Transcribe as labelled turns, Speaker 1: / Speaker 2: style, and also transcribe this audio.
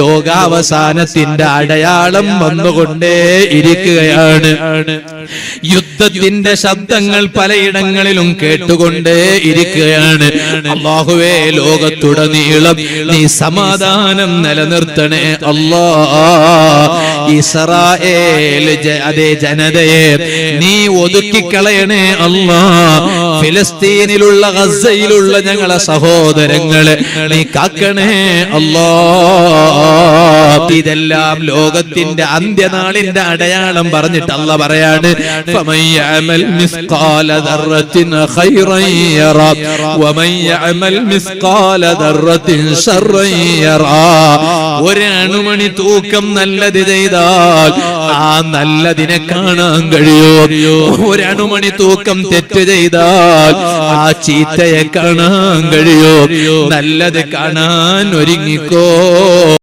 Speaker 1: ലോകാവസാനത്തിന്റെ അടയാളം വന്നുകൊണ്ടേ ഇരിക്കുകയാണ്. യുദ്ധത്തിന്റെ ശബ്ദങ്ങൾ പലയിടങ്ങളിലും കേട്ടുകൊണ്ടേ ഇരിക്കുകയാണ്. അല്ലാഹുവേ, ലോകത്തുടനീളം നീ സമാധാനം നിലനിർത്തണേ അല്ലാ. ഇസ്രായേൽ അതേ ജനതയെ നീ ഒതുക്കിക്കളയണേ അല്ലാ. ഫിലിസ്തീനിലുള്ള ഗസയിലുള്ള ഞങ്ങളെ സഹോദരങ്ങളെ നീ കാക്കണേ അല്ലാ. ഇതെല്ലാം ലോകത്തിന്റെ അന്ത്യനാളിന്റെ അടയാളം പറഞ്ഞിട്ട് അല്ലാഹ് പറയാണ്, ഫമൻ യഅമൽ മിസ്ഖാല ദർറത്തിൻ ഖൈറൻ യറാ വമൻ യഅമൽ മിസ്ഖാല ദർറത്തിൻ ശർറൻ യറാ. ഒരു അണുമണി തൂക്കം നല്ലത് ചെയ്താൽ ആ നല്ലതിനെ കാണാൻ കഴിയോ? ഒരു അണുമണി തൂക്കം തെറ്റ് ചെയ്താൽ ആ ചീത്തയെ കാണാൻ കഴിയോ? നല്ലത് കാണാൻ ഒരുങ്ങിക്കോ.